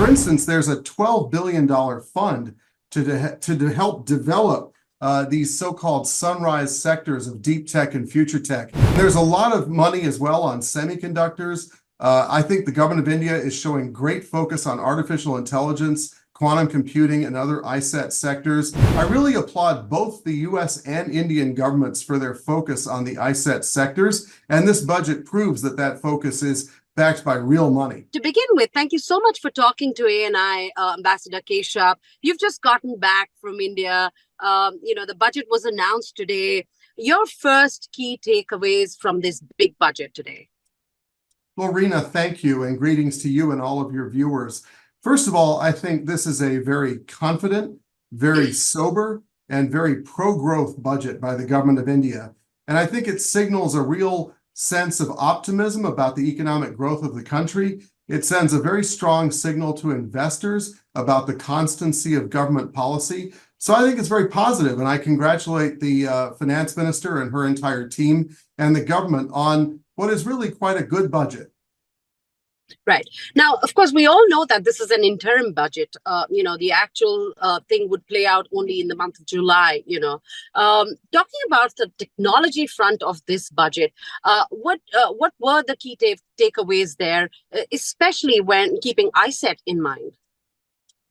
For instance, there's a $12 billion fund to help develop these so-called sunrise sectors of deep tech and future tech. There's a lot of money as well on semiconductors. I think the government of India is showing great focus on artificial intelligence, quantum computing, and other iCET sectors. I really applaud both the US and Indian governments for their focus on the iCET sectors, and this budget proves that that focus is backed by real money. To begin with, thank you so much for talking to ANI, Ambassador Keshap. You've just gotten back from India. The budget was announced today. Your first key takeaways from this big budget today? Well, Reena, thank you, and greetings to you and all of your viewers. First of all, I think this is a very confident, very sober, and very pro-growth budget by the government of India. And I think it signals a real sense of optimism about the economic growth of the country. It sends a very strong signal to investors about the constancy of government policy. So I think it's very positive, and I congratulate the finance minister and her entire team and the government on what is really quite a good budget. Right. Now, of course, we all know that this is an interim budget. The actual thing would play out only in the month of July, Talking about the technology front of this budget, what were the key takeaways there, especially when keeping iCET in mind?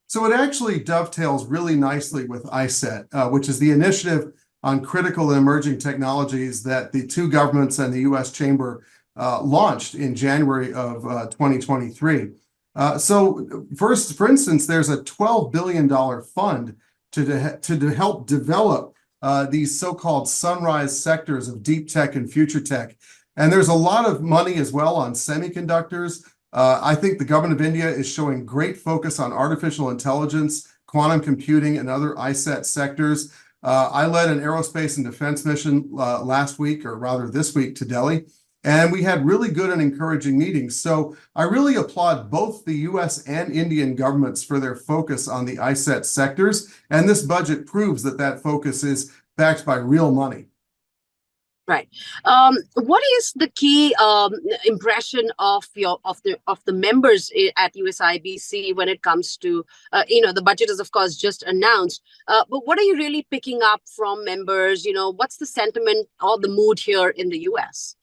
So it actually dovetails really nicely with iCET, which is the initiative on critical and emerging technologies that the two governments and the U.S. Chamber launched in January of 2023. For instance, there's a $12 billion fund to help develop these so-called sunrise sectors of deep tech and future tech. And there's a lot of money as well on semiconductors. I think the government of India is showing great focus on artificial intelligence, quantum computing, and other iCET sectors. I led an aerospace and defense mission last week, or rather this week, to Delhi. And we had really good and encouraging meetings. So I really applaud both the US and Indian governments for their focus on the iCET sectors. And this budget proves that that focus is backed by real money. Right. What is the key impression of the members at USIBC when it comes to the budget is of course just announced, but what are you really picking up from members? What's the sentiment or the mood here in the US?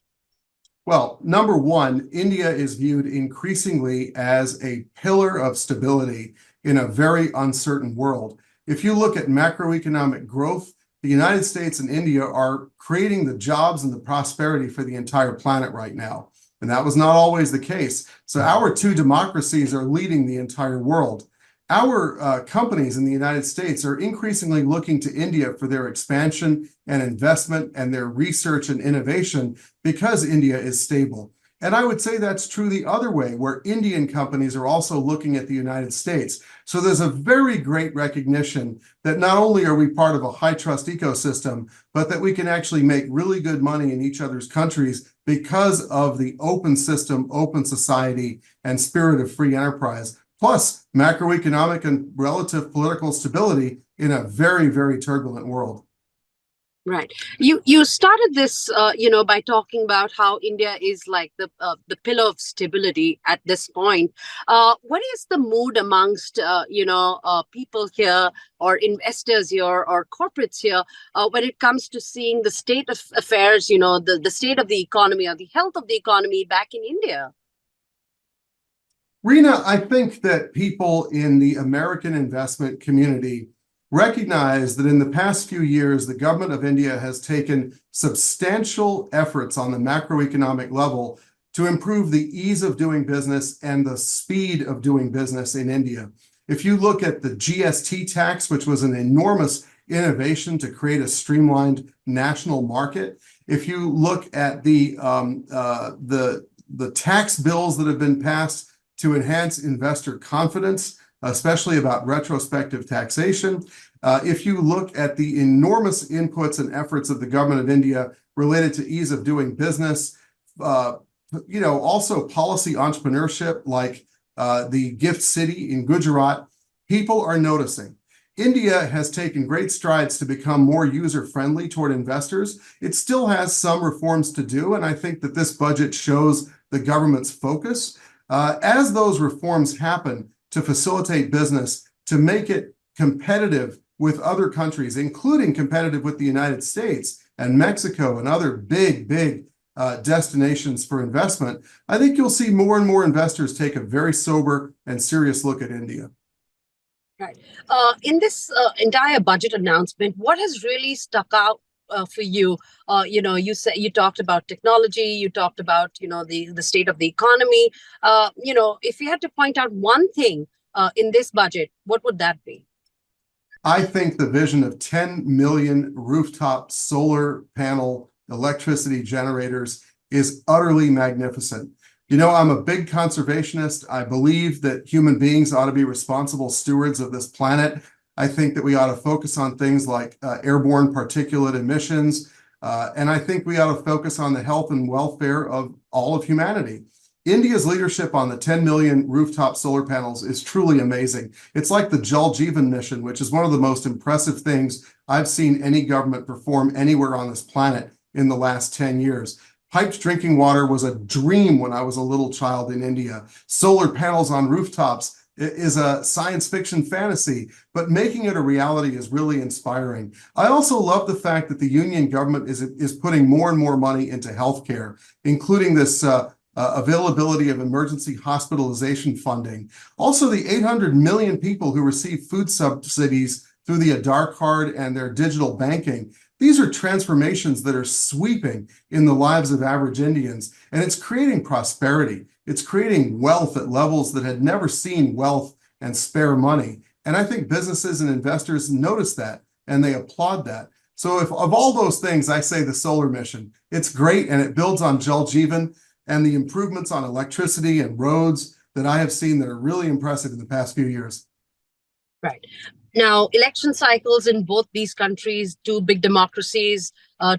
Well, number one, India is viewed increasingly as a pillar of stability in a very uncertain world. If you look at macroeconomic growth, the United States and India are creating the jobs and the prosperity for the entire planet right now. And that was not always the case. So our two democracies are leading the entire world. Our companies in the United States are increasingly looking to India for their expansion and investment and their research and innovation because India is stable. And I would say that's true the other way, where Indian companies are also looking at the United States. So there's a very great recognition that not only are we part of a high trust ecosystem, but that we can actually make really good money in each other's countries because of the open system, open society, and spirit of free enterprise, plus macroeconomic and relative political stability in a very, very turbulent world. Right. You started this, by talking about how India is like the pillar of stability at this point. What is the mood amongst, people here or investors here or corporates here when it comes to seeing the state of affairs, the state of the economy or the health of the economy back in India? Reena, I think that people in the American investment community recognize that in the past few years, the government of India has taken substantial efforts on the macroeconomic level to improve the ease of doing business and the speed of doing business in India. If you look at the GST tax, which was an enormous innovation to create a streamlined national market, if you look at the tax bills that have been passed to enhance investor confidence, especially about retrospective taxation. If you look at the enormous inputs and efforts of the government of India related to ease of doing business, also policy entrepreneurship like the Gift City in Gujarat, people are noticing. India has taken great strides to become more user-friendly toward investors. It still has some reforms to do, and I think that this budget shows the government's focus. As those reforms happen, to facilitate business, to make it competitive with other countries, including competitive with the United States and Mexico and other big destinations for investment, I think you'll see more and more investors take a very sober and serious look at India. Right. In this entire budget announcement, what has really stuck out for you? You talked about technology, you talked about, the state of the economy. If you had to point out one thing in this budget, what would that be? I think the vision of 10 million rooftop solar panel electricity generators is utterly magnificent. I'm a big conservationist. I believe that human beings ought to be responsible stewards of this planet. I think that we ought to focus on things like airborne particulate emissions. And I think we ought to focus on the health and welfare of all of humanity. India's leadership on the 10 million rooftop solar panels is truly amazing. It's like the Jal Jeevan mission, which is one of the most impressive things I've seen any government perform anywhere on this planet in the last 10 years. Piped drinking water was a dream when I was a little child in India. Solar panels on rooftops is a science fiction fantasy, but making it a reality is really inspiring. I also love the fact that the union government is putting more and more money into healthcare, including this availability of emergency hospitalization funding. Also, the 800 million people who receive food subsidies through the Aadhaar card and their digital banking. These are transformations that are sweeping in the lives of average Indians, and it's creating prosperity. It's creating wealth at levels that had never seen wealth and spare money. And I think businesses and investors notice that, and they applaud that. So if of all those things, I say the solar mission, it's great, and it builds on Jal Jeevan and the improvements on electricity and roads that I have seen that are really impressive in the past few years. Right. Now, election cycles in both these countries, two big democracies,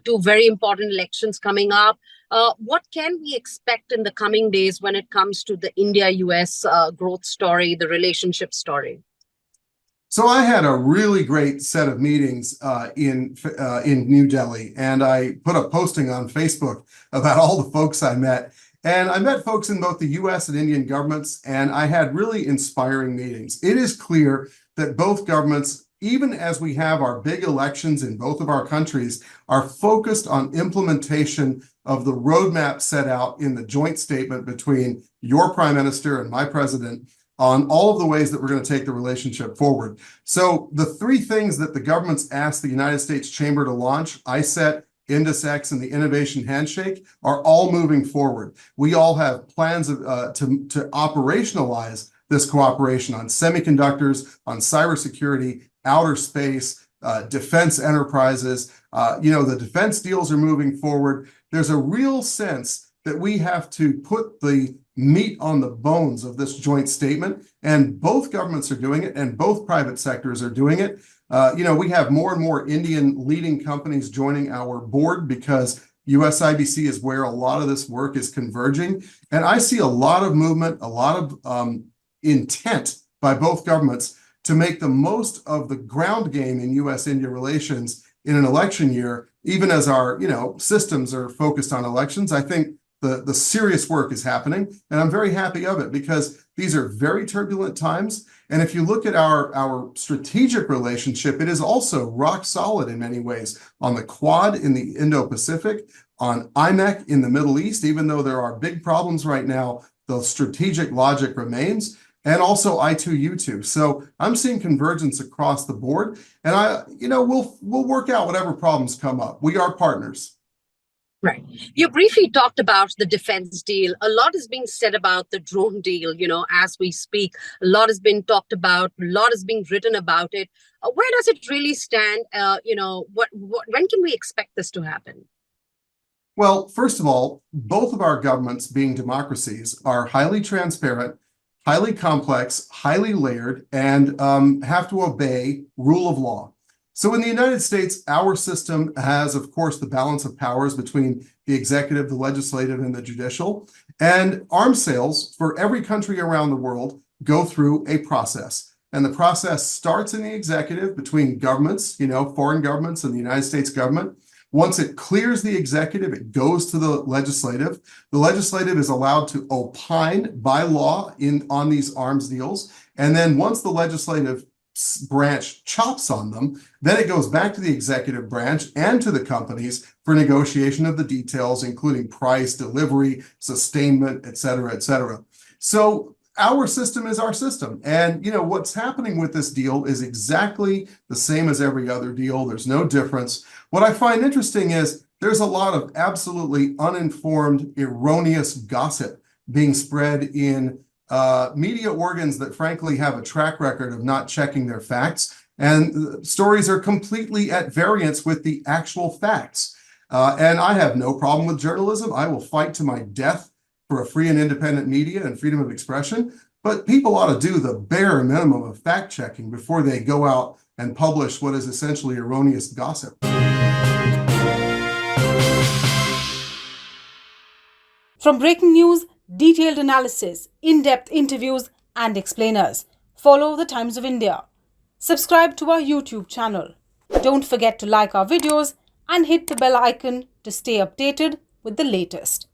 two very important elections coming up. What can we expect in the coming days when it comes to the India-US growth story, the relationship story? So I had a really great set of meetings in New Delhi, and I put a posting on Facebook about all the folks I met. And I met folks in both the US and Indian governments, and I had really inspiring meetings. It is clear that both governments, even as we have our big elections in both of our countries, are focused on implementation of the roadmap set out in the joint statement between your prime minister and my president on all of the ways that we're going to take the relationship forward. So the three things that the governments asked the United States Chamber to launch, iCET, IndusX, and the Innovation Handshake, are all moving forward. We all have plans to operationalize this cooperation on semiconductors, on cybersecurity, outer space, defense enterprises. The defense deals are moving forward. There's a real sense that we have to put the meat on the bones of this joint statement, and both governments are doing it, and both private sectors are doing it. We have more and more Indian leading companies joining our board because USIBC is where a lot of this work is converging. And I see a lot of movement, a lot of intent by both governments to make the most of the ground game in US-India relations in an election year, even as our systems are focused on elections. I think the serious work is happening, and I'm very happy of it because these are very turbulent times. And if you look at our strategic relationship, it is also rock solid in many ways on the Quad in the Indo-Pacific, on IMEC in the Middle East. Even though there are big problems right now, the strategic logic remains, and also I2U2. So I'm seeing convergence across the board, and we'll work out whatever problems come up. We are partners. Right. You briefly talked about the defense deal. A lot is being said about the drone deal, as we speak. A lot has been talked about, a lot is being written about it. Where does it really stand? When can we expect this to happen? Well, first of all, both of our governments, being democracies, are highly transparent, highly complex, highly layered, and have to obey rule of law. So in the United States, our system has, of course, the balance of powers between the executive, the legislative, and the judicial. And arms sales for every country around the world go through a process. And the process starts in the executive between governments, foreign governments and the United States government. Once it clears the executive, it goes to the legislative. The legislative is allowed to opine by law on these arms deals. And then once the legislative branch chops on them, then it goes back to the executive branch and to the companies for negotiation of the details, including price, delivery, sustainment, et cetera, et cetera. So our system is our system. And what's happening with this deal is exactly the same as every other deal. There's no difference. What I find interesting is there's a lot of absolutely uninformed, erroneous gossip being spread in media organs that frankly have a track record of not checking their facts. And stories are completely at variance with the actual facts. And I have no problem with journalism. I will fight to my death for a free and independent media and freedom of expression. But people ought to do the bare minimum of fact checking before they go out and publish what is essentially erroneous gossip. From breaking news, detailed analysis, in-depth interviews, and explainers, follow the Times of India. Subscribe to our YouTube channel. Don't forget to like our videos and hit the bell icon to stay updated with the latest.